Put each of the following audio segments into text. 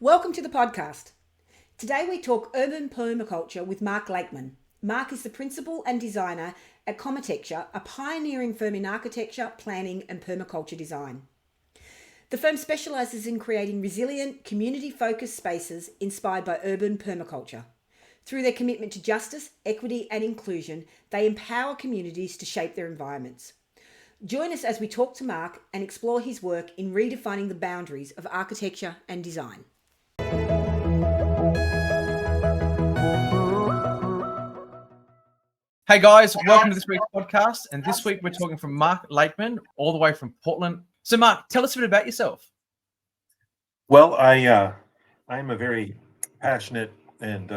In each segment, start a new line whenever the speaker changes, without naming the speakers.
Welcome to the podcast. Today we talk urban permaculture with Mark Lakeman. Mark is the principal and designer at Communitecture, a pioneering firm in architecture, planning and permaculture design. The firm specialises in creating resilient, community-focused spaces inspired by urban permaculture. Through their commitment to justice, equity and inclusion, they empower communities to shape their environments. Join us as we talk to Mark and explore his work in redefining the boundaries of architecture and design.
Hey guys, welcome to this week's podcast. And this week we're talking from Mark Lakeman, all the way from Portland. So Mark, tell us a bit about yourself.
Well, I'm a very passionate and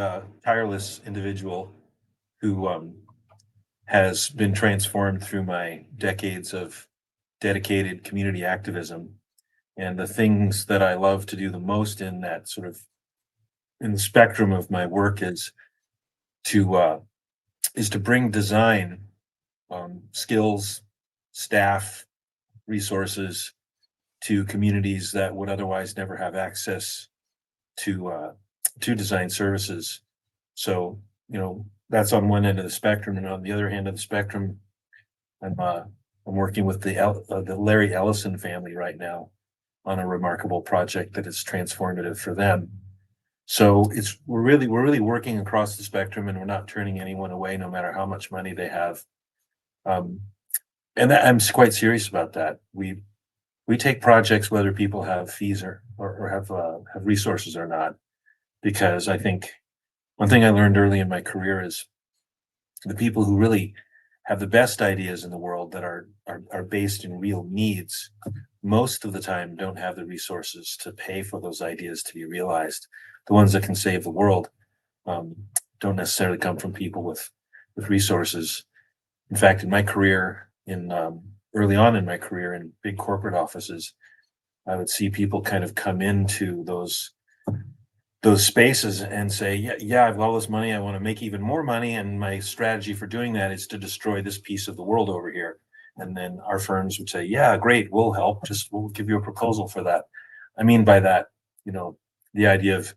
tireless individual who has been transformed through my decades of dedicated community activism. And the things that I love to do the most in that sort of in the spectrum of my work is to bring design, skills, staff, resources to communities that would otherwise never have access to design services. So, that's on one end of the spectrum, and on the other end of the spectrum, I'm working with the Larry Ellison family right now on a remarkable project that is transformative for them. So we're really working across the spectrum, and we're not turning anyone away, no matter how much money they have. And I'm quite serious about that. We take projects whether people have fees or have resources or not, because I think one thing I learned early in my career is the people who really have the best ideas in the world that are based in real needs, most of the time don't have the resources to pay for those ideas to be realized. The ones that can save the world don't necessarily come from people with resources. In fact, in my career, early on in my career in big corporate offices, I would see people kind of come into those spaces and say, yeah, I've got all this money, I want to make even more money, and my strategy for doing that is to destroy this piece of the world over here. And then our firms would say, yeah, great, we'll help, we'll give you a proposal for that. I mean by that, the idea of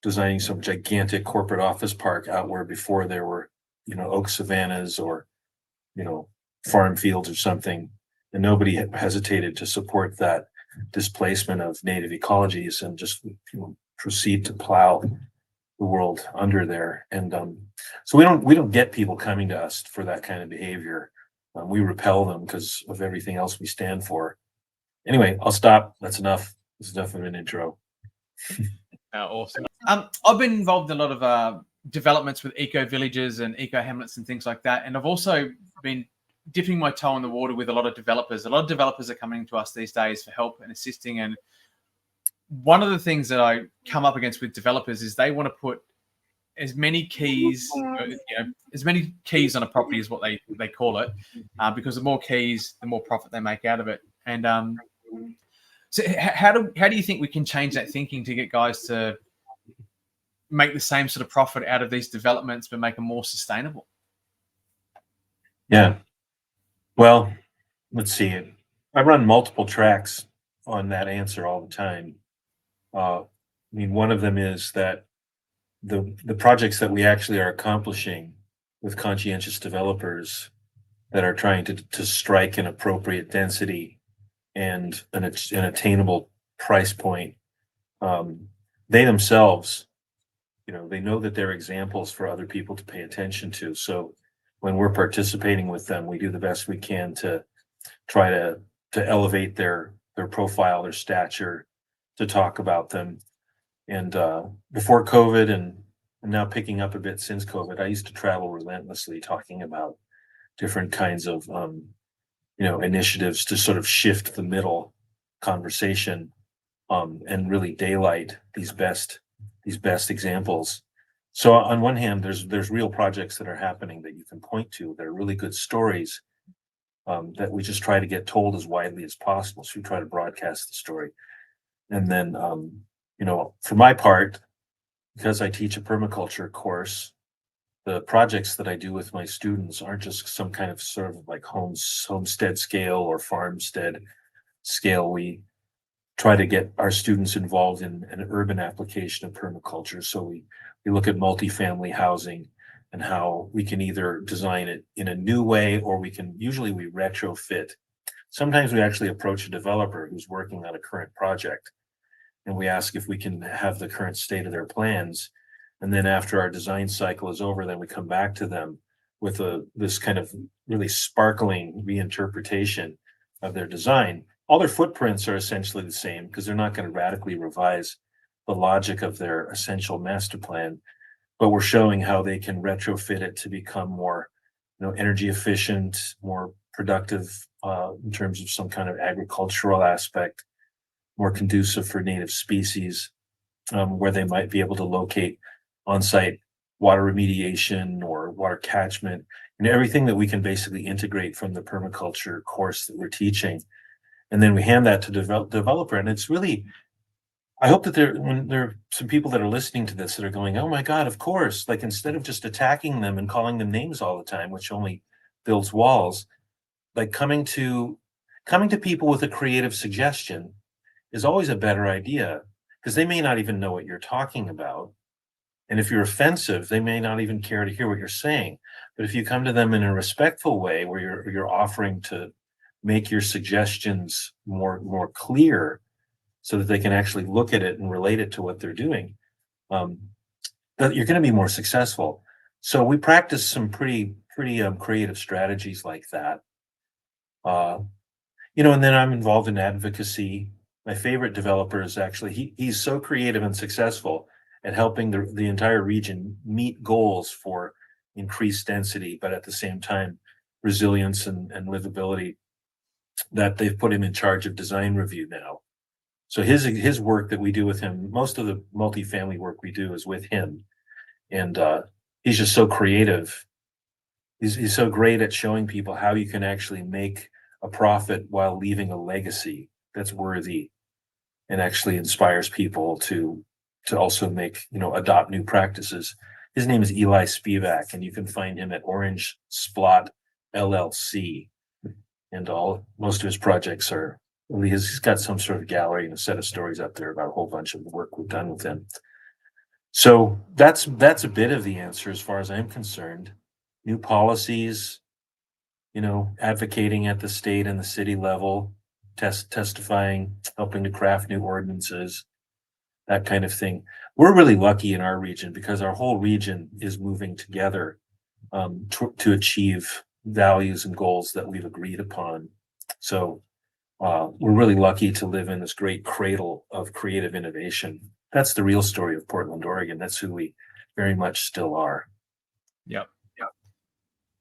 designing some gigantic corporate office park out where before there were, oak savannas or, farm fields or something, and nobody hesitated to support that displacement of native ecologies and just proceed to plow the world under there. And so we don't get people coming to us for that kind of behavior. We repel them because of everything else we stand for. Anyway, I'll stop. That's enough. This is enough of an intro.
Awesome. I've been involved in a lot of developments with eco villages and eco hamlets and things like that. And I've also been dipping my toe in the water with a lot of developers. A lot of developers are coming to us these days for help and assisting. And one of the things that I come up against with developers is they want to put as many keys, as many keys on a property is what they call it, because the more keys, the more profit they make out of it. And so how do you think we can change that thinking to get guys to make the same sort of profit out of these developments, but make them more sustainable?
Yeah. Well, let's see. I run multiple tracks on that answer all the time. One of them is that the projects that we actually are accomplishing with conscientious developers that are trying to strike an appropriate density and an attainable price point, they themselves, they know that they're examples for other people to pay attention to. So when we're participating with them, we do the best we can to try to elevate their profile, their stature, to talk about them. And before COVID and now picking up a bit since COVID, I used to travel relentlessly talking about different kinds of initiatives to sort of shift the middle conversation and really daylight these best examples. So on one hand, there's real projects that are happening that you can point to. They're really good stories that we just try to get told as widely as possible. So we try to broadcast the story. And then, for my part, because I teach a permaculture course, the projects that I do with my students aren't just some kind of sort of like homestead scale or farmstead scale. We try to get our students involved in an urban application of permaculture. So we look at multifamily housing and how we can either design it in a new way, or usually we retrofit. Sometimes we actually approach a developer who's working on a current project, and we ask if we can have the current state of their plans. And then after our design cycle is over, then we come back to them with this kind of really sparkling reinterpretation of their design. All their footprints are essentially the same because they're not going to radically revise the logic of their essential master plan, but we're showing how they can retrofit it to become more, energy efficient, more productive in terms of some kind of agricultural aspect, more conducive for native species, where they might be able to locate on-site water remediation or water catchment, and everything that we can basically integrate from the permaculture course that we're teaching. And then we hand that to developer. And it's really, I hope that when there are some people that are listening to this that are going, oh my God, of course, like instead of just attacking them and calling them names all the time, which only builds walls, like coming to people with a creative suggestion is always a better idea, because they may not even know what you're talking about. And if you're offensive, they may not even care to hear what you're saying. But if you come to them in a respectful way where you're offering to make your suggestions more clear so that they can actually look at it and relate it to what they're doing, that you're going to be more successful. So we practice some pretty creative strategies like that. And then I'm involved in advocacy. My favorite developer is actually, he's so creative and successful at helping the entire region meet goals for increased density, but at the same time, resilience and livability, that they've put him in charge of design review now. So his work that we do with him, most of the multifamily work we do is with him. And he's just so creative. He's so great at showing people how you can actually make a profit while leaving a legacy that's worthy and actually inspires people to also adopt new practices. His name is Eli Spivak, and you can find him at Orange Splot LLC. And most of his projects he's got some sort of gallery and a set of stories up there about a whole bunch of the work we've done with him. So that's a bit of the answer as far as I'm concerned. New policies, advocating at the state and the city level, testifying, helping to craft new ordinances, that kind of thing. We're really lucky in our region because our whole region is moving together to achieve values and goals that we've agreed upon. So we're really lucky to live in this great cradle of creative innovation. That's the real story of Portland, Oregon. That's who we very much still are.
Yep.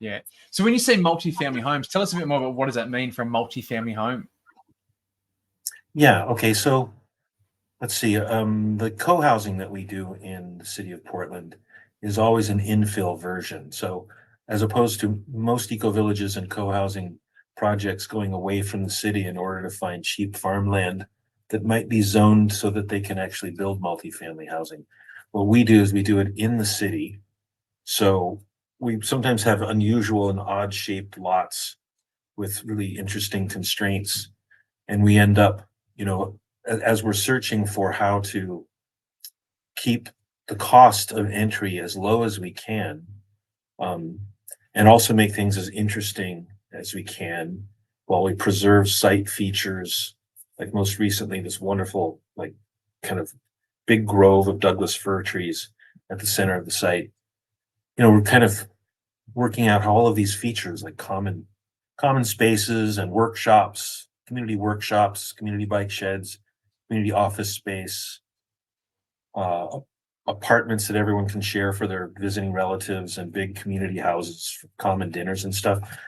Yeah. So when you say multifamily homes, tell us a bit more about what does that mean for a multifamily home?
Yeah. Okay. So let's see. The co-housing that we do in the city of Portland is always an infill version. So as opposed to most eco-villages and co-housing projects going away from the city in order to find cheap farmland that might be zoned so that they can actually build multifamily housing, what we do is we do it in the city. So we sometimes have unusual and odd shaped lots with really interesting constraints. And we end up, as we're searching for how to keep the cost of entry as low as we can, and also make things as interesting as we can while we preserve site features, like most recently, this wonderful, like kind of big grove of Douglas fir trees at the center of the site. We're kind of working out how all of these features, like common spaces and workshops, community bike sheds, community office space, apartments that everyone can share for their visiting relatives, and big community houses for common dinners and stuff.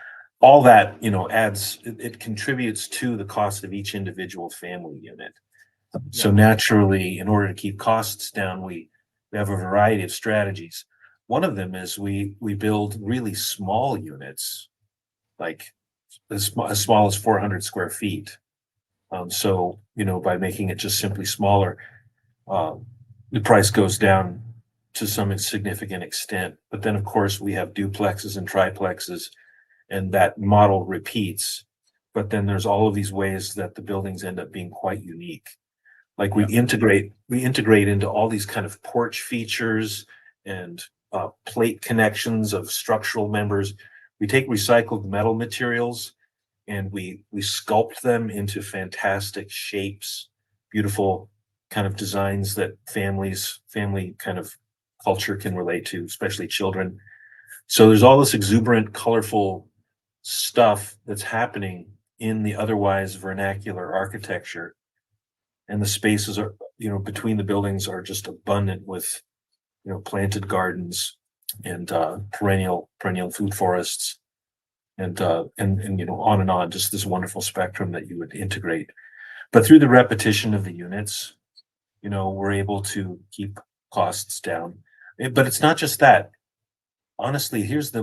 All that, it contributes to the cost of each individual family unit. So naturally, in order to keep costs down, we have a variety of strategies. One of them is we build really small units, like as small as 400 square feet. So, by making it just simply smaller, the price goes down to some significant extent. But then, of course, we have duplexes and triplexes, and that model repeats. But then there's all of these ways that the buildings end up being quite unique. Like we integrate into all these kind of porch features and plate connections of structural members. We take recycled metal materials and we sculpt them into fantastic shapes, beautiful kind of designs that family kind of culture can relate to, especially children. So there's all this exuberant, colorful stuff that's happening in the otherwise vernacular architecture. And the spaces are, between the buildings are just abundant with, planted gardens and perennial food forests and on and on, just this wonderful spectrum that you would integrate. But through the repetition of the units, we're able to keep costs down. But it's not just that. Honestly, here's the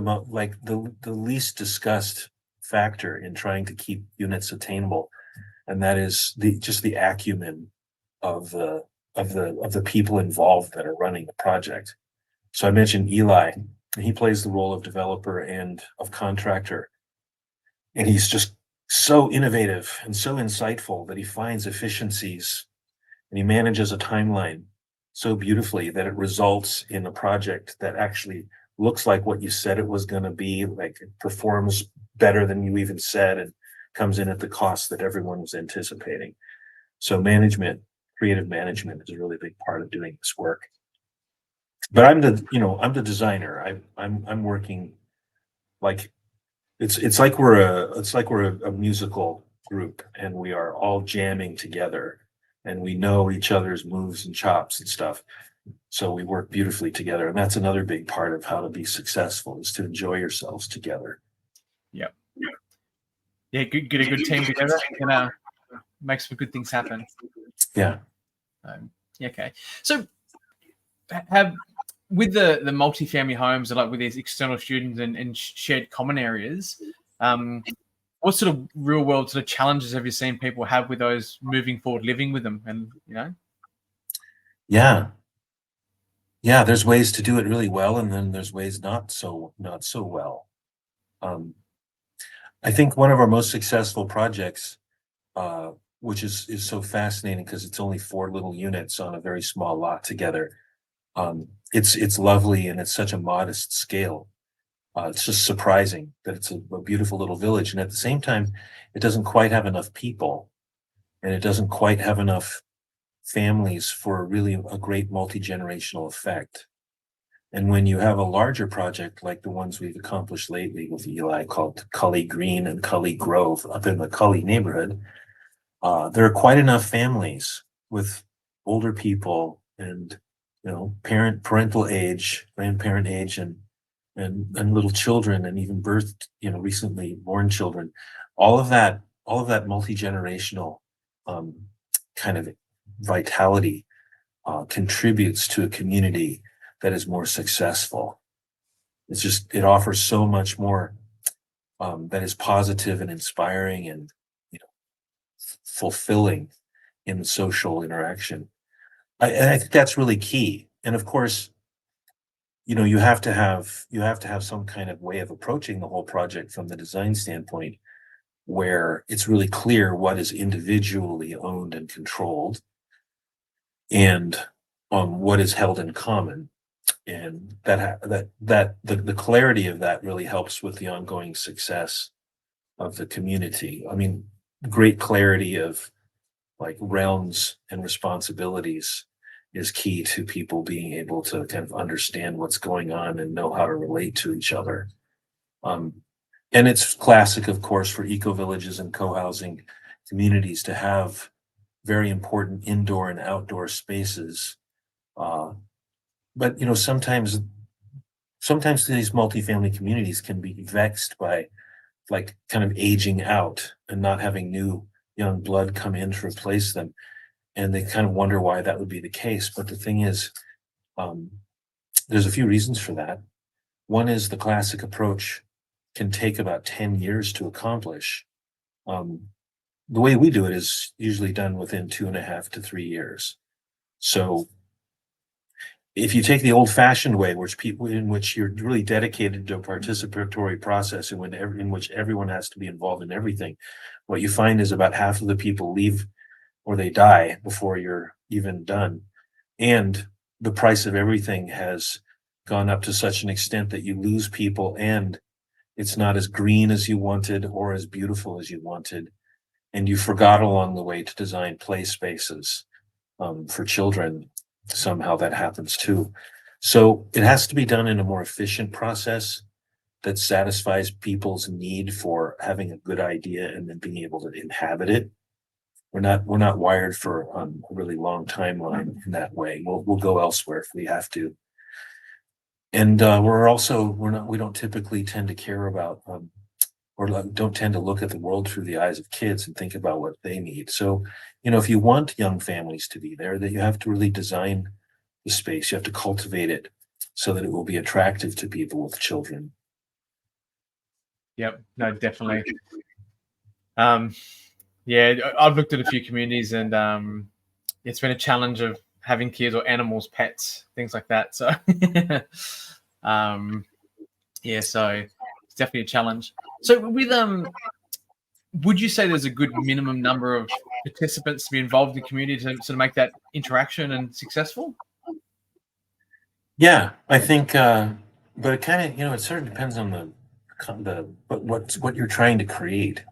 least discussed factor in trying to keep units attainable, and that is the acumen of the people involved that are running the project. So I mentioned Eli, and he plays the role of developer and of contractor, and he's just so innovative and so insightful that he finds efficiencies and he manages a timeline so beautifully that it results in a project that actually looks like what you said it was going to be, like it performs better than you even said and comes in at the cost that everyone was anticipating. So creative management is a really big part of doing this work. But I'm the designer. I'm working like it's like we're a musical group and we are all jamming together and we know each other's moves and chops and stuff. So we work beautifully together. And that's another big part of how to be successful, is to enjoy yourselves together.
Yep. Yeah, get a good team together and make some good things happen.
Yeah.
Okay. So with the multifamily homes, like with these external students and shared common areas, what sort of real world sort of challenges have you seen people have with those moving forward, living with them? And
Yeah, there's ways to do it really well, and then there's ways not so well. I think one of our most successful projects, which is so fascinating because it's only 4 little units on a very small lot together. It's lovely and it's such a modest scale. It's just surprising that it's a beautiful little village, and at the same time, it doesn't quite have enough people, and it doesn't quite have enough families for really a great multi-generational effect. And when you have a larger project like the ones we've accomplished lately with Eli, called Cully Green and Cully Grove up in the Cully neighborhood, there are quite enough families with older people and parental age, grandparent age, and little children, and even birthed, recently born children. All of that multi-generational kind of vitality contributes to a community that is more successful. It offers so much more that is positive and inspiring and fulfilling in social interaction. I think that's really key. And of course, you have to have some kind of way of approaching the whole project from the design standpoint, where it's really clear what is individually owned and controlled and what is held in common. And the clarity of that really helps with the ongoing success of the community. I mean, great clarity of like realms and responsibilities is key to people being able to kind of understand what's going on and know how to relate to each other. And it's classic, of course, for eco-villages and co-housing communities to have very important indoor and outdoor spaces. But sometimes these multifamily communities can be vexed by like kind of aging out and not having new young blood come in to replace them. And they kind of wonder why that would be the case. But the thing is, there's a few reasons for that. One is the classic approach can take about 10 years to accomplish. The way we do it is usually done within 2.5 to 3 years. So if you take the old-fashioned way, in which you're really dedicated to a participatory process in which everyone has to be involved in everything, what you find is about half of the people leave or they die before you're even done. And the price of everything has gone up to such an extent that you lose people, and it's not as green as you wanted or as beautiful as you wanted. And you forgot along the way to design play spaces for children. Somehow that happens too. So it has to be done in a more efficient process that satisfies people's need for having a good idea and then being able to inhabit it. We're not wired for a really long timeline in that way. We'll go elsewhere if we have to. And we don't typically tend to care about don't tend to look at the world through the eyes of kids and think about what they need. So, if you want young families to be there, that you have to really design the space. You have to cultivate it so that it will be attractive to people with children.
Yep, no, definitely. Yeah, I've looked at a few communities, and it's been a challenge of having kids or animals, pets, things like that. So, yeah, so it's definitely a challenge. So, with would you say there's a good minimum number of participants to be involved in the community to sort of make that interaction and successful?
Yeah, I think, but it kind of, it sort of depends on what you're trying to create.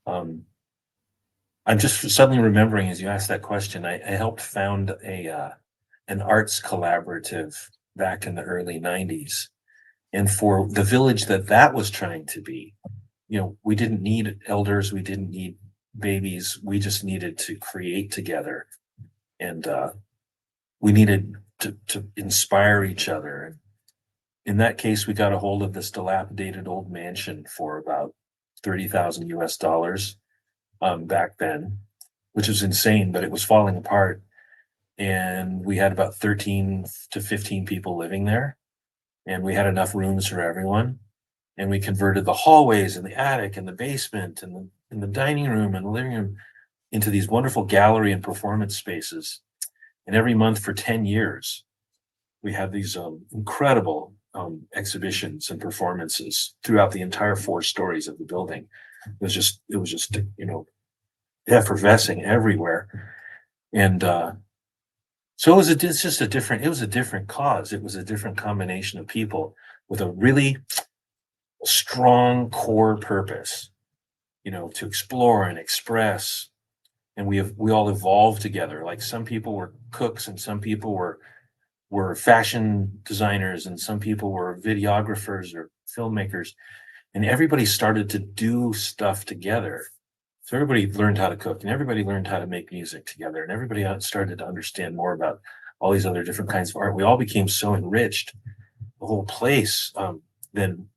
I'm just suddenly remembering as you asked that question, I helped found an arts collaborative back in the early 90s. And for the village that was trying to be, we didn't need elders, we didn't need babies, we just needed to create together. And we needed to inspire each other. In that case, we got a hold of this dilapidated old mansion for about $30,000 US back then, which was insane, but it was falling apart. And we had about 13 to 15 people living there, and we had enough rooms for everyone. And we converted the hallways and the attic and the basement and the dining room and the living room into these wonderful gallery and performance spaces. And every month for 10 years, we had these incredible exhibitions and performances throughout the entire 4 stories of the building. It was just, effervescing everywhere. And so it was a different cause. It was a different combination of people with a really strong core purpose, to explore and express. And we all evolved together. Like some people were cooks and some people were fashion designers and some people were videographers or filmmakers, and everybody started to do stuff together. So everybody learned how to cook and everybody learned how to make music together, and everybody started to understand more about all these other different kinds of art. We all became so enriched, the whole place. Then,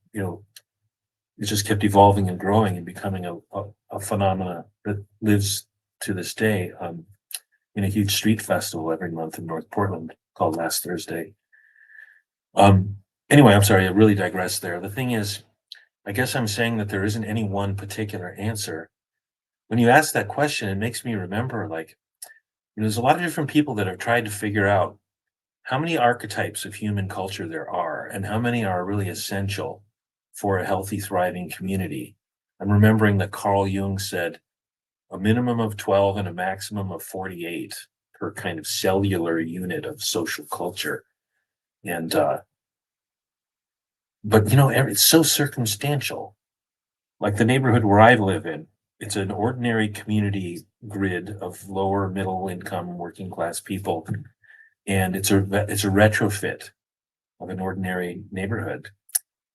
it just kept evolving and growing and becoming a phenomena that lives to this day in a huge street festival every month in North Portland called Last Thursday. Anyway, I'm sorry, I really digressed there. The thing is, I guess I'm saying that there isn't any one particular answer. When you ask that question, it makes me remember, there's a lot of different people that have tried to figure out how many archetypes of human culture there are and how many are really essential for a healthy, thriving community. I'm remembering that Carl Jung said a minimum of 12 and a maximum of 48 per kind of cellular unit of social culture. And, but it's so circumstantial. Like the neighborhood where I live in, it's an ordinary community grid of lower middle income working class people. And it's a retrofit of an ordinary neighborhood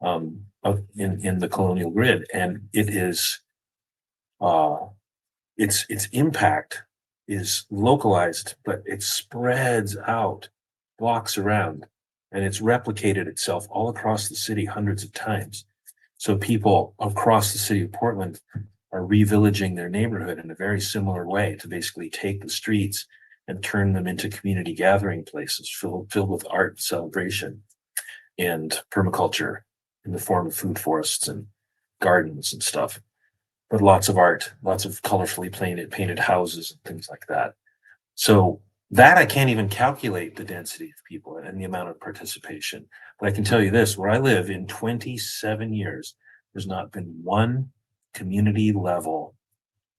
in the colonial grid. And it is, its impact is localized, but it spreads out blocks around, and it's replicated itself all across the city hundreds of times. So people across the city of Portland are revillaging their neighborhood in a very similar way to basically take the streets and turn them into community gathering places filled with art and celebration and permaculture in the form of food forests and gardens and stuff. But lots of art, lots of colorfully painted houses and things like that. So that I can't even calculate the density of people and the amount of participation. But I can tell you this, where I live in 27 years, there's not been one community level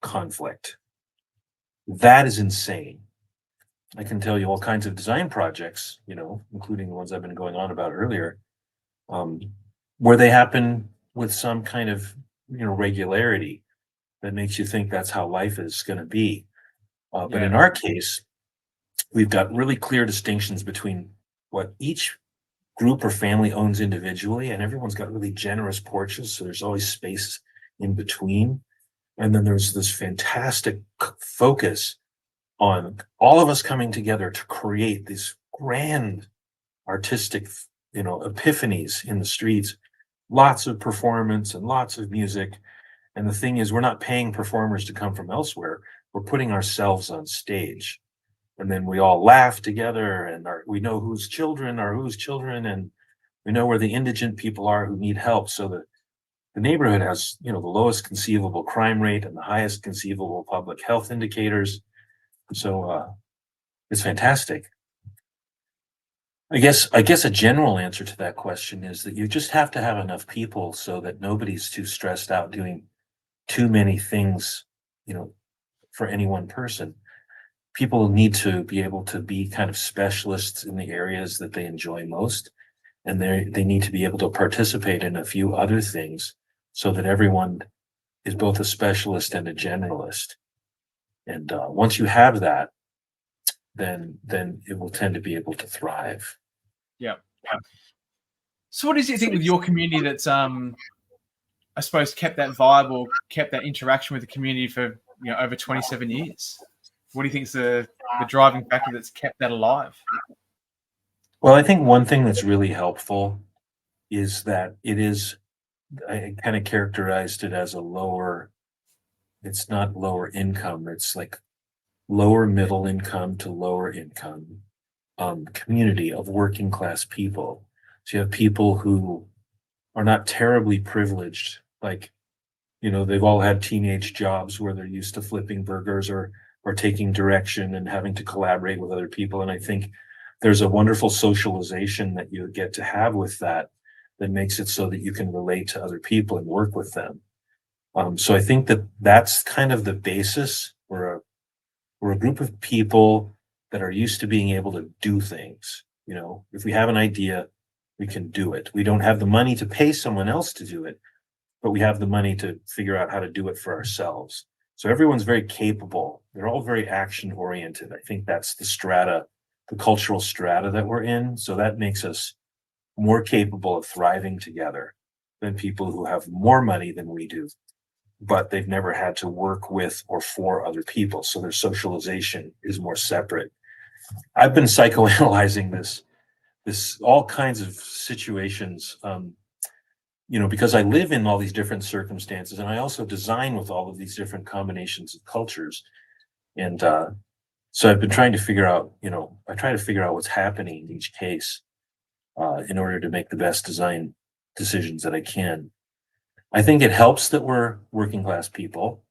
conflict. That is insane. I can tell you all kinds of design projects, including the ones I've been going on about earlier, where they happen with some kind of, regularity that makes you think that's how life is going to be. But in our case, we've got really clear distinctions between what each group or family owns individually, and everyone's got really generous porches, so there's always space in between. And then there's this fantastic focus on all of us coming together to create these grand artistic, epiphanies in the streets, lots of performance and lots of music. And the thing is, we're not paying performers to come from elsewhere. We're putting ourselves on stage. And then we all laugh together, and we know whose children are whose children, and we know where the indigent people are who need help. So the neighborhood has, the lowest conceivable crime rate and the highest conceivable public health indicators. So it's fantastic. I guess a general answer to that question is that you just have to have enough people so that nobody's too stressed out doing too many things, for any one person. People need to be able to be kind of specialists in the areas that they enjoy most, and they need to be able to participate in a few other things so that everyone is both a specialist and a generalist. And once you have that, then it will tend to be able to thrive.
Yeah. So what does you think with your community that's I suppose kept that vibe or kept that interaction with the community for over 27 years? What do you think is the driving factor that's kept that alive?
Well, I think one thing that's really helpful is that I kind of characterized it as it's not lower income, it's like lower middle income to lower income community of working class people. So you have people who are not terribly privileged, like, they've all had teenage jobs where they're used to flipping burgers or taking direction and having to collaborate with other people. And I think there's a wonderful socialization that you get to have with that makes it so that you can relate to other people and work with them. So I think that's kind of the basis. We're a group of people that are used to being able to do things. If we have an idea, we can do it. We don't have the money to pay someone else to do it, but we have the money to figure out how to do it for ourselves. So everyone's very capable. They're all very action oriented. I think that's the cultural strata that we're in. So that makes us more capable of thriving together than people who have more money than we do, but they've never had to work with or for other people. So their socialization is more separate. I've been psychoanalyzing this all kinds of situations, because I live in all these different circumstances, and I also design with all of these different combinations of cultures. And so I've been trying to figure out, I try to figure out what's happening in each case in order to make the best design decisions that I can. I think it helps that we're working class people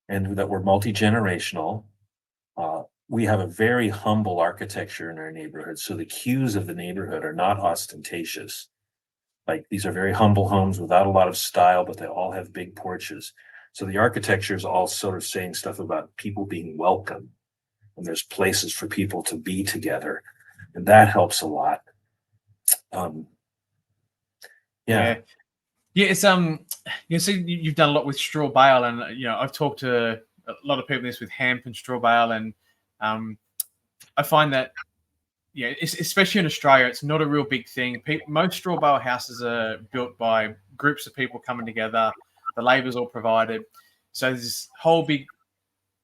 and that we're multi-generational. We have a very humble architecture in our neighborhood. So the cues of the neighborhood are not ostentatious. Like, these are very humble homes without a lot of style, but they all have big porches. So the architecture is all sort of saying stuff about people being welcome, and there's places for people to be together. And that helps a lot. Yeah.
It's so you've done a lot with straw bale, and I've talked to a lot of people this with hemp and straw bale, and I find that especially in Australia, it's not a real big thing. Most straw bale houses are built by groups of people coming together. The labour's all provided, so there's this whole big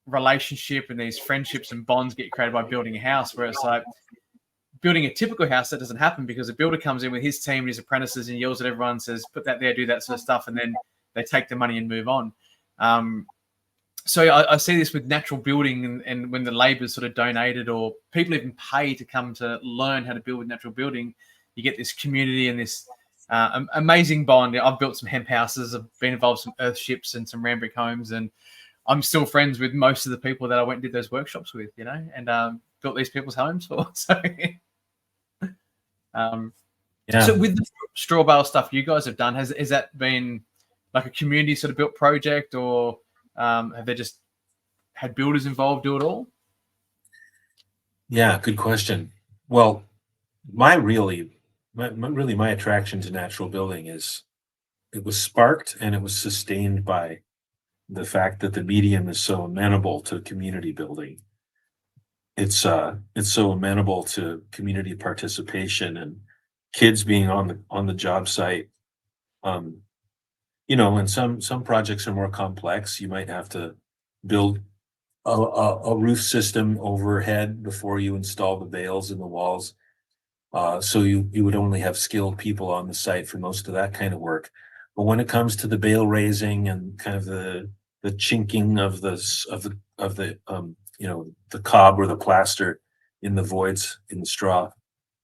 relationship and these friendships and bonds get created by building a house. Where it's like building a typical house, that doesn't happen because the builder comes in with his team and his apprentices and yells at everyone, says, "Put that there, do that sort of stuff," and then they take the money and move on. So I see this with natural building, and when the labour is sort of donated or people even pay to come to learn how to build with natural building, you get this community and this amazing bond. I've built some hemp houses. I've been involved in some earth ships and some rambrick homes, and I'm still friends with most of the people that I went and did those workshops with, and built these people's homes for. So, So with the straw bale stuff you guys have done, has that been like a community sort of built project, or have they just had builders involved do it all?
Yeah, good question. Well, my attraction to natural building is it was sparked and it was sustained by the fact that the medium is so amenable to community building. It's so amenable to community participation and kids being on the job site. Um, and some projects are more complex. You might have to build a roof system overhead before you install the bales in the walls. So you would only have skilled people on the site for most of that kind of work. But when it comes to the bale raising and kind of the chinking of the cob or the plaster in the voids in the straw,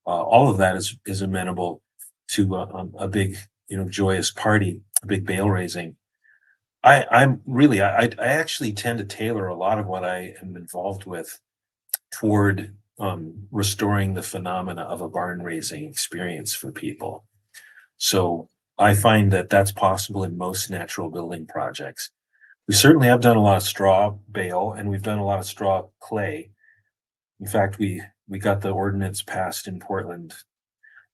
all of that is amenable to a big joyous party, a big bale raising. I actually tend to tailor a lot of what I am involved with toward restoring the phenomena of a barn raising experience for people. So I find that that's possible in most natural building projects. We certainly have done a lot of straw bale, and we've done a lot of straw clay. In fact, we got the ordinance passed in Portland.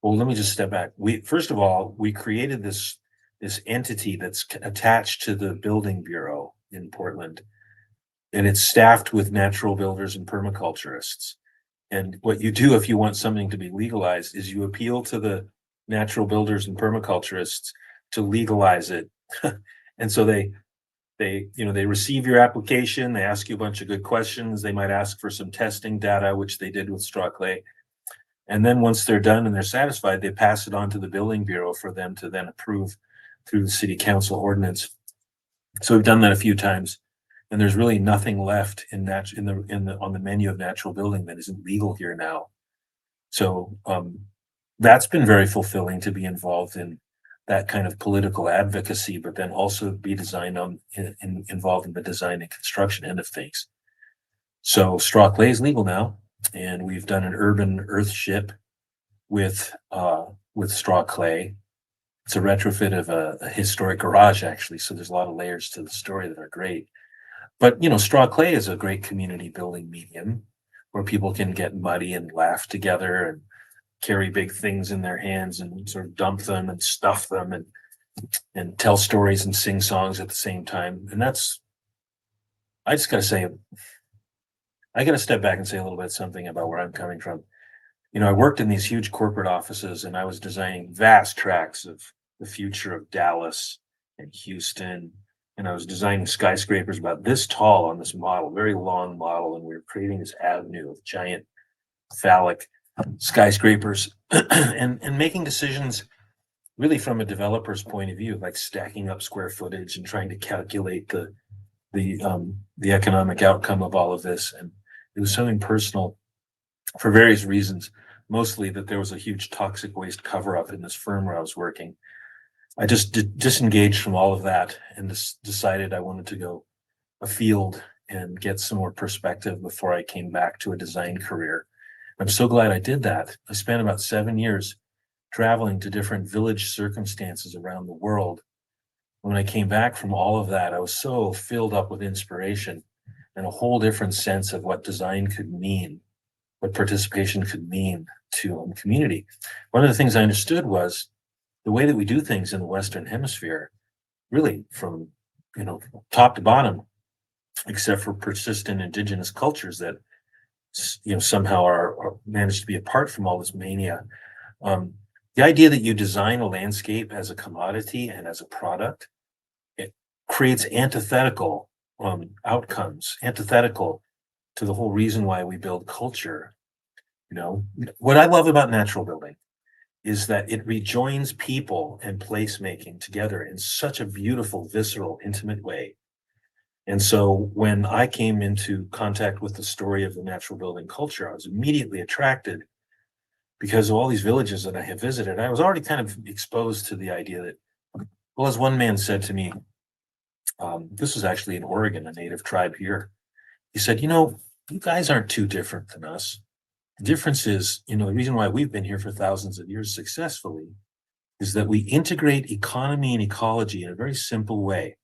Well, let me just step back. First of all, we created this entity that's attached to the building bureau in Portland, and it's staffed with natural builders and permaculturists. And what you do if you want something to be legalized is you appeal to the natural builders and permaculturists to legalize it. And so they receive your application, they ask you a bunch of good questions, they might ask for some testing data, which they did with straw clay. And then once they're done and they're satisfied, they pass it on to the building bureau for them to then approve through the city council ordinance. So we've done that a few times, and there's really nothing left on the menu of natural building that isn't legal here now. So that's been very fulfilling to be involved in that kind of political advocacy, but then also be involved in the design and construction end of things. So straw clay is legal now, and we've done an urban earthship with straw clay. It's a retrofit of a historic garage, actually. So there's a lot of layers to the story that are great. But straw clay is a great community building medium where people can get muddy and laugh together and carry big things in their hands and sort of dump them and stuff them and tell stories and sing songs at the same time. And I just gotta say, I gotta step back and say a little bit something about where I'm coming from. I worked in these huge corporate offices, and I was designing vast tracts of the future of Dallas and Houston. And I was designing skyscrapers about this tall on this model, very long model. And we were creating this avenue of giant phallic skyscrapers and making decisions really from a developer's point of view, like stacking up square footage and trying to calculate the economic outcome of all of this. And it was something personal for various reasons, mostly that there was a huge toxic waste cover-up in this firm where I was working. I just disengaged from all of that and decided I wanted to go afield and get some more perspective before I came back to a design career. I'm so glad I did that. I spent about 7 years traveling to different village circumstances around the world. When I came back from all of that, I was so filled up with inspiration and a whole different sense of what design could mean, what participation could mean to a community. One of the things I understood was the way that we do things in the Western Hemisphere, really from top to bottom, except for persistent indigenous cultures that somehow are managed to be apart from all this mania. The idea that you design a landscape as a commodity and as a product, it creates antithetical outcomes, antithetical to the whole reason why we build culture. What I love about natural building is that it rejoins people and placemaking together in such a beautiful, visceral, intimate way. And so when I came into contact with the story of the natural building culture, I was immediately attracted because of all these villages that I have visited. I was already kind of exposed to the idea that, well, as one man said to me, this was actually in Oregon, a native tribe here. He said, you guys aren't too different than us. The difference is, the reason why we've been here for thousands of years successfully is that we integrate economy and ecology in a very simple way.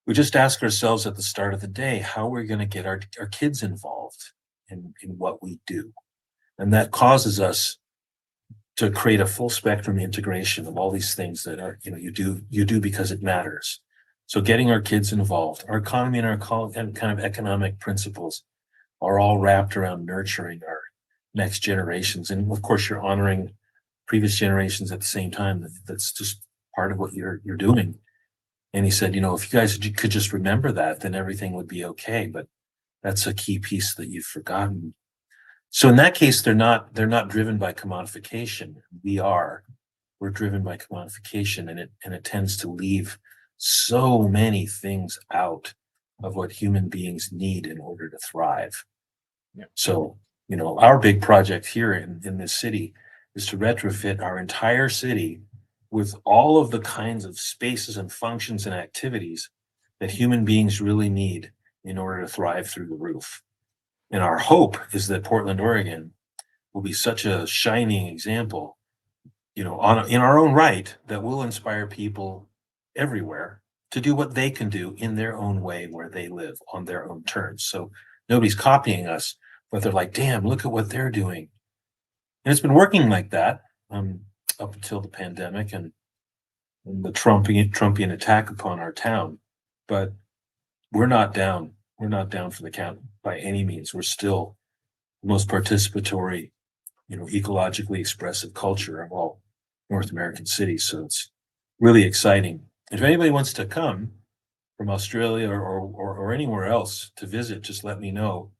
we just ask ourselves at the start of the day, how are we going to get our kids involved in what we do? And that causes us to create a full spectrum integration of all these things that are, you do because it matters. So getting our kids involved, our economy and our kind of economic principles are all wrapped around nurturing our next generations. And of course, you're honoring previous generations at the same time. That's just part of what you're doing. And he said, if you guys could just remember that, then everything would be okay. But that's a key piece that you've forgotten. So in that case, they're not driven by commodification. We're driven by commodification, and it tends to leave so many things out of what human beings need in order to thrive.
Yeah.
So, our big project here in this city is to retrofit our entire city with all of the kinds of spaces and functions and activities that human beings really need in order to thrive through the roof. And our hope is that Portland, Oregon will be such a shining example, in our own right, that will inspire people everywhere to do what they can do in their own way where they live on their own terms. So nobody's copying us, but they're like, damn, look at what they're doing. And it's been working like that up until the pandemic and the Trumpian attack upon our town. But we're not down. We're not down for the count by any means. We're still the most participatory, ecologically expressive culture of all North American cities. So it's really exciting. If anybody wants to come from Australia or anywhere else to visit, just let me know,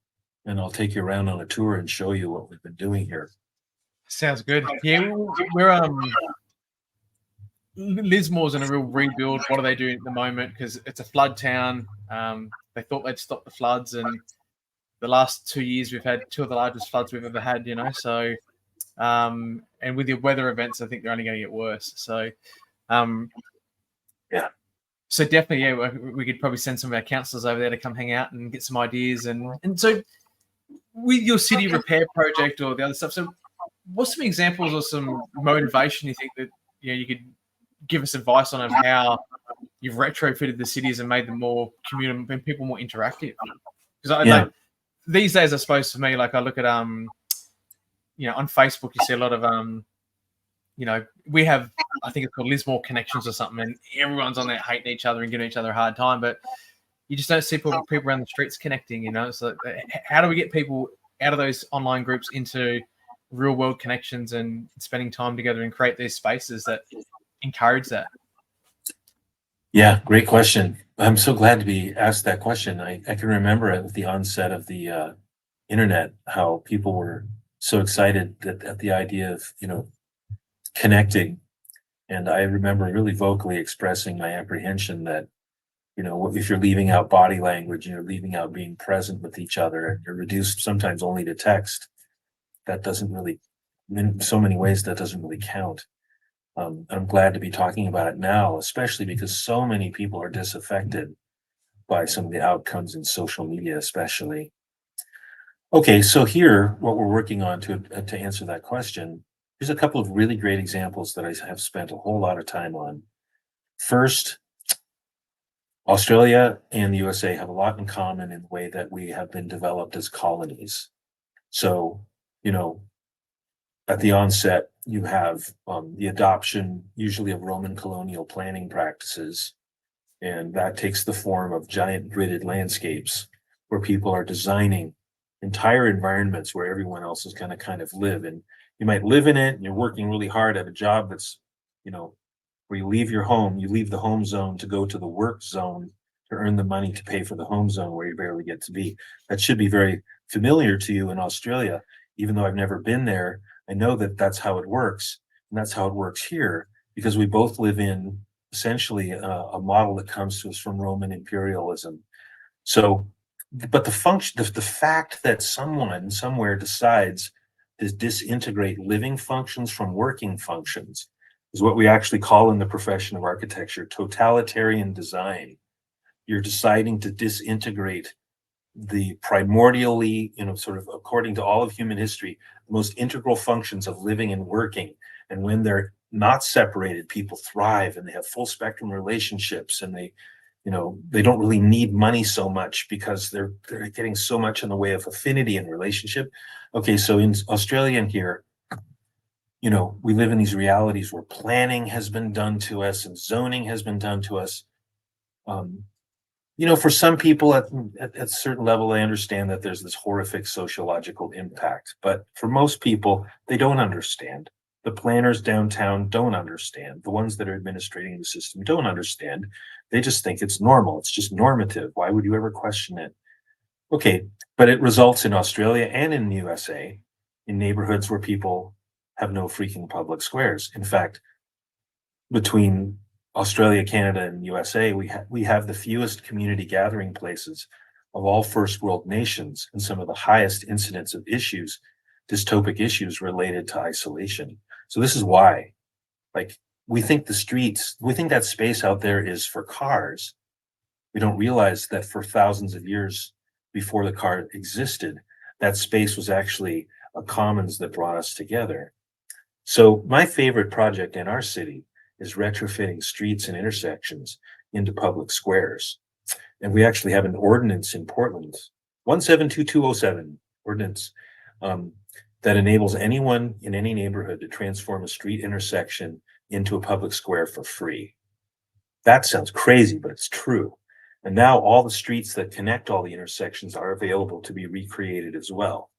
and I'll take you around on a tour and show you what we've been doing here.
Sounds good. Yeah, we're Lismore's in a real rebuild. What are they doing at the moment? Because it's a flood town. They thought they'd stop the floods, and the last 2 years we've had two of the largest floods we've ever had. So and with the weather events, I think they're only going to get worse. So
yeah.
So definitely, yeah, we could probably send some of our councillors over there to come hang out and get some ideas. And so with your city repair project or the other stuff, so what's some examples or some motivation you think that you could give us advice on of how you've retrofitted the cities and made them more communal and people more interactive? Because these days, I suppose for me, like I look at on Facebook, you see a lot of we have, I think it's called Lismore Connections or something, and everyone's on there hating each other and giving each other a hard time, but you just don't see people around the streets connecting. So how do we get people out of those online groups into real world connections and spending time together and create these spaces that encourage that?
Yeah, great question. I'm so glad to be asked that question. I can remember at the onset of the internet how people were so excited at the idea of connecting, and I remember really vocally expressing my apprehension that if you're leaving out body language and you're leaving out being present with each other and you're reduced sometimes only to text, that doesn't really, in so many ways, that doesn't really count. I'm glad to be talking about it now, especially because so many people are disaffected by some of the outcomes in social media, especially. Okay, so here, what we're working on to answer that question, here's a couple of really great examples that I have spent a whole lot of time on. First, Australia and the USA have a lot in common in the way that we have been developed as colonies. So, at the onset, you have the adoption usually of Roman colonial planning practices, and that takes the form of giant gridded landscapes where people are designing entire environments where everyone else is going to kind of live. And you might live in it and you're working really hard at a job that's, where you leave your home, you leave the home zone to go to the work zone to earn the money to pay for the home zone where you barely get to be. That should be very familiar to you in Australia. Even though I've never been there, I know that that's how it works. And that's how it works here, because we both live in essentially a model that comes to us from Roman imperialism. So, but the fact that someone somewhere decides to disintegrate living functions from working functions is what we actually call in the profession of architecture totalitarian design. You're deciding to disintegrate the primordially, sort of according to all of human history, the most integral functions of living and working. And when they're not separated, people thrive and they have full spectrum relationships and they they don't really need money so much because they're getting so much in the way of affinity and relationship. Okay, so in Australia and here, we live in these realities where planning has been done to us and zoning has been done to us. For some people at a certain level, they understand that there's this horrific sociological impact. But for most people, they don't understand. The planners downtown don't understand. The ones that are administrating the system don't understand. They just think it's normal. It's just normative. Why would you ever question it? Okay, but it results in Australia and in the USA in neighborhoods where people have no freaking public squares. In fact, between Australia, Canada, and USA, we have the fewest community gathering places of all first world nations and some of the highest incidence of issues, dystopic issues related to isolation. So this is why, we think that space out there is for cars. We don't realize that for thousands of years before the car existed, that space was actually a commons that brought us together. So my favorite project in our city is retrofitting streets and intersections into public squares. And we actually have an ordinance in Portland, 172207 ordinance, that enables anyone in any neighborhood to transform a street intersection into a public square for free. That sounds crazy, but it's true. And now all the streets that connect all the intersections are available to be recreated as well.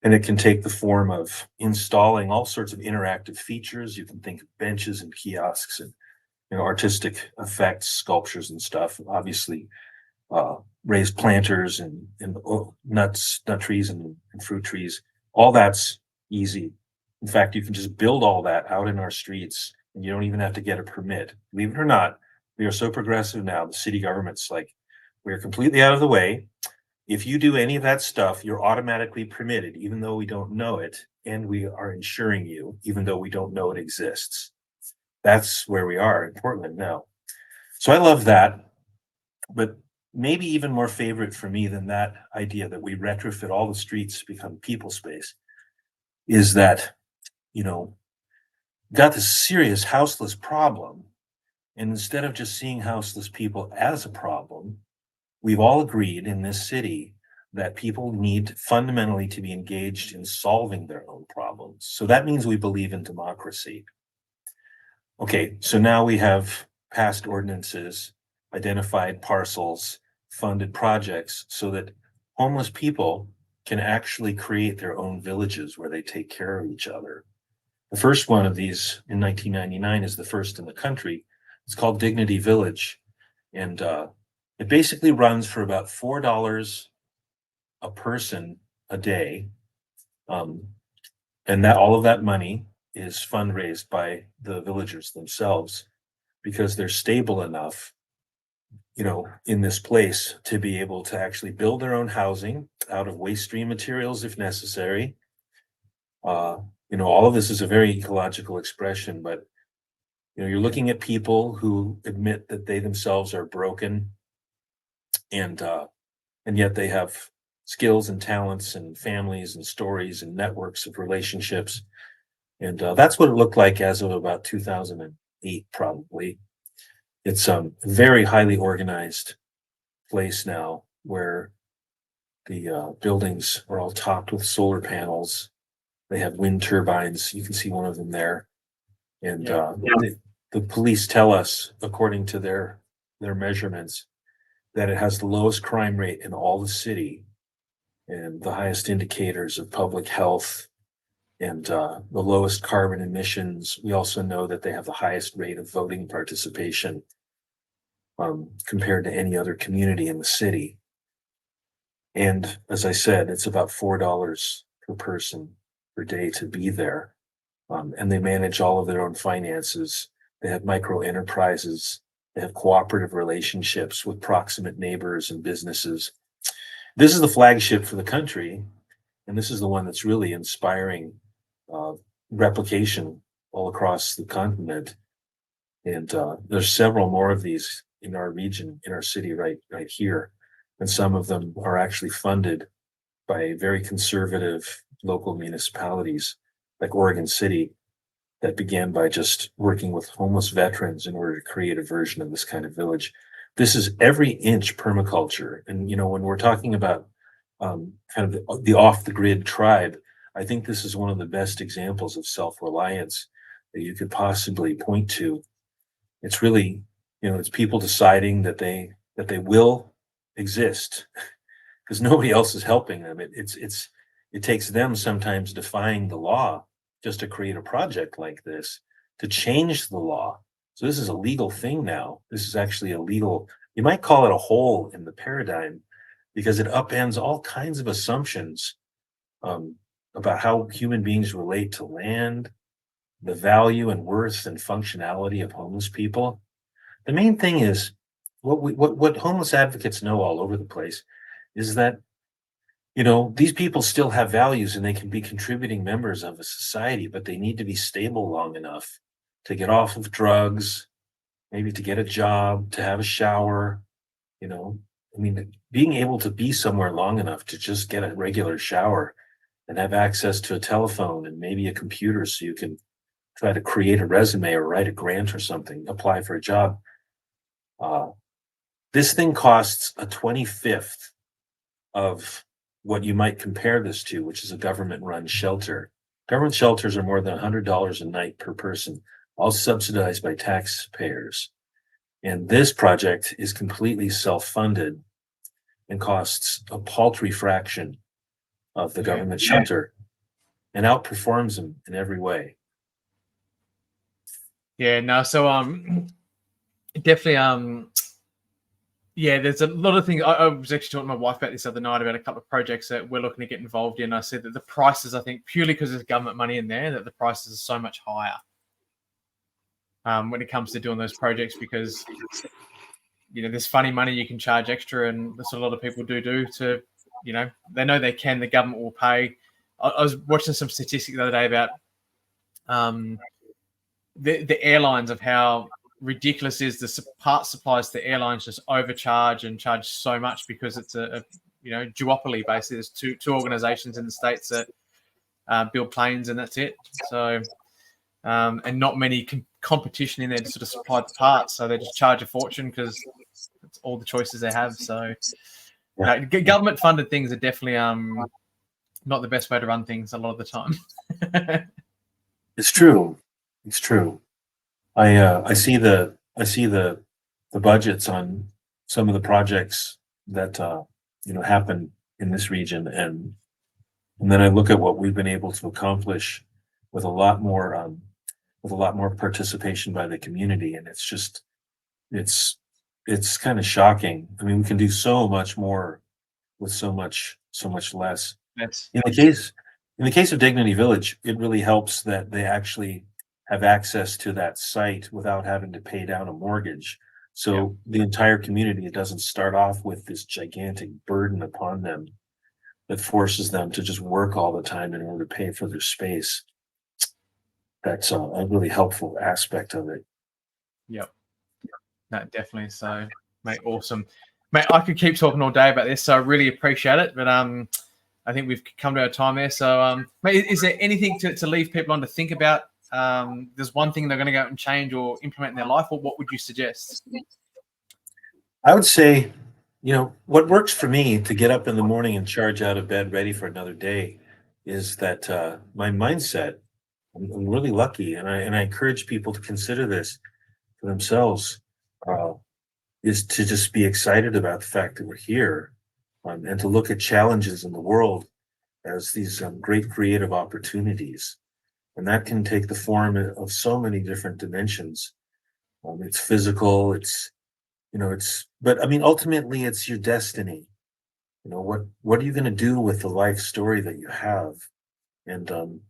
And it can take the form of installing all sorts of interactive features. You can think of benches and kiosks and artistic effects, sculptures and stuff. Obviously, raised planters and nut trees and fruit trees. All that's easy. In fact, you can just build all that out in our streets, and you don't even have to get a permit. Believe it or not, we are so progressive now. The city government's like, we're completely out of the way. If you do any of that stuff, you're automatically permitted, even though we don't know it, and we are insuring you, even though we don't know it exists. That's where we are in Portland now. So I love that, but maybe even more favorite for me than that idea that we retrofit all the streets to become people space is that, got this serious houseless problem. And instead of just seeing houseless people as a problem, we've all agreed in this city that people need fundamentally to be engaged in solving their own problems. So that means we believe in democracy. Okay, so now we have passed ordinances, identified parcels, funded projects so that homeless people can actually create their own villages where they take care of each other. The first one of these in 1999 is the first in the country. It's called Dignity Village. And it basically runs for about $4 a person a day. And that all of that money is fundraised by the villagers themselves because they're stable enough, in this place to be able to actually build their own housing out of waste stream materials if necessary. All of this is a very ecological expression, but you're looking at people who admit that they themselves are broken, and yet they have skills and talents and families and stories and networks of relationships. And that's what it looked like as of about 2008, probably. It's a very highly organized place now where the buildings are all topped with solar panels. They have wind turbines. You can see one of them there. And the police tell us, according to their measurements, that it has the lowest crime rate in all the city and the highest indicators of public health and the lowest carbon emissions. We also know that they have the highest rate of voting participation compared to any other community in the city. And as I said, it's about $4 per person per day to be there. And they manage all of their own finances. They have micro enterprises. They have cooperative relationships with proximate neighbors and businesses. This is the flagship for the country. And this is the one that's really inspiring replication all across the continent. And there's several more of these in our region, in our city right here. And some of them are actually funded by very conservative local municipalities like Oregon City that began by just working with homeless veterans in order to create a version of this kind of village. This is every inch permaculture. And, when we're talking about kind of the off the grid tribe, I think this is one of the best examples of self-reliance that you could possibly point to. It's really, it's people deciding that they will exist because nobody else is helping them. It takes them sometimes defying the law just to create a project like this, to change the law. So this is a legal thing now. This is actually a legal, you might call it a hole in the paradigm, because it upends all kinds of assumptions about how human beings relate to land, the value and worth and functionality of homeless people. The main thing is what homeless advocates know all over the place is that, these people still have values and they can be contributing members of a society, but they need to be stable long enough to get off of drugs, maybe to get a job, to have a shower, being able to be somewhere long enough to just get a regular shower and have access to a telephone and maybe a computer so you can try to create a resume or write a grant or something, apply for a job. This thing costs a 25th of what you might compare this to, which is a government-run shelter. Government shelters are more than $100 a night per person, all subsidized by taxpayers. And this project is completely self-funded and costs a paltry fraction of the government shelter and outperforms them in every way.
Yeah, no, so definitely there's a lot of things. I was actually talking to my wife about this other night about a couple of projects that we're looking to get involved in. I said that the prices, I think, purely because there's government money in there, that the prices are so much higher when it comes to doing those projects, because there's funny money you can charge extra, and that's what a lot of people do to, they know they can, the government will pay. I was watching some statistics the other day about the airlines, of how ridiculous is the part supplies to airlines just overcharge and charge so much because it's a duopoly. Basically, there's two organizations in the States that build planes, and that's it. So and not many competition in there to sort of supply the parts, so they just charge a fortune because it's all the choices they have. So government funded things are definitely not the best way to run things a lot of the time.
It's true. I see the budgets on some of the projects that happen in this region, and then I look at what we've been able to accomplish with a lot more participation by the community, and it's kind of shocking. I mean, we can do so much more with so much less.
Yes.
In the case of Dignity Village, it really helps that they actually have access to that site without having to pay down a mortgage. So the entire community, it doesn't start off with this gigantic burden upon them that forces them to just work all the time in order to pay for their space. That's a really helpful aspect of it.
Yep. No, definitely. So, mate, awesome. Mate, I could keep talking all day about this, so I really appreciate it. But I think we've come to our time there. So, mate, is there anything to leave people on to think about? There's one thing they're going to go out and change or implement in their life, or what would you suggest?
I would say, what works for me to get up in the morning and charge out of bed ready for another day is that my mindset. I'm really lucky, and I encourage people to consider this for themselves, is to just be excited about the fact that we're here, and to look at challenges in the world as these great creative opportunities. And that can take the form of so many different dimensions. It's physical, but I mean, ultimately it's your destiny. What are you going to do with the life story that you have? And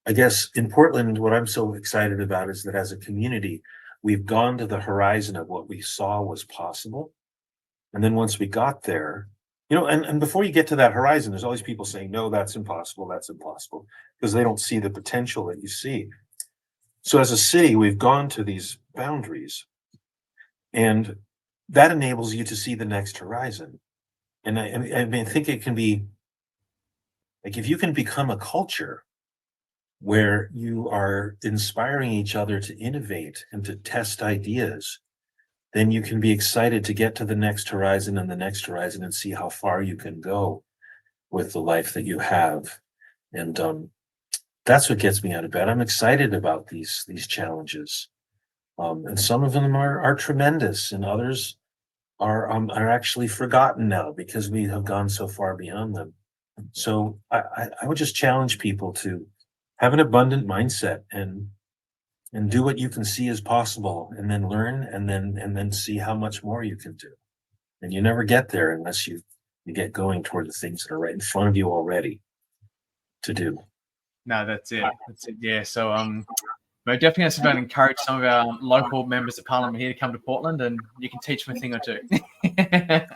I guess in Portland, what I'm so excited about is that as a community, we've gone to the horizon of what we saw was possible. And then once we got there, and before you get to that horizon, there's always people saying, no, that's impossible, because they don't see the potential that you see. So as a city, we've gone to these boundaries, and that enables you to see the next horizon. And I think it can be, like, if you can become a culture where you are inspiring each other to innovate and to test ideas, then you can be excited to get to the next horizon and the next horizon and see how far you can go with the life that you have. And that's what gets me out of bed. I'm excited about these challenges. And some of them are tremendous, and others are actually forgotten now because we have gone so far beyond them. So I would just challenge people to have an abundant mindset and do what you can see as possible, and then learn, and then see how much more you can do. And you never get there unless you get going toward the things that are right in front of you already to do.
No, that's it. That's it. Yeah. So we're definitely going to encourage some of our local members of parliament here to come to Portland, and you can teach them a thing or two.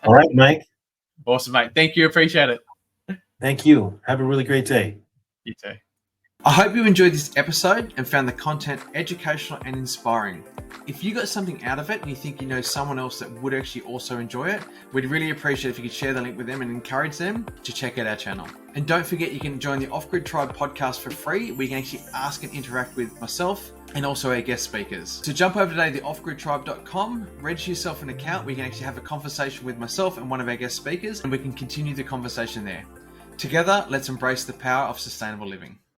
All right, Mike.
Awesome, mate. Thank you. Appreciate it.
Thank you. Have a really great day.
You too. I hope you enjoyed this episode and found the content educational and inspiring. If you got something out of it and you think you know someone else that would actually also enjoy it, we'd really appreciate if you could share the link with them and encourage them to check out our channel. And don't forget, you can join the Off Grid Tribe podcast for free, where you can actually ask and interact with myself and also our guest speakers. So jump over today to offgridtribe.com, register yourself an account where you can actually have a conversation with myself and one of our guest speakers, and we can continue the conversation there. Together, let's embrace the power of sustainable living.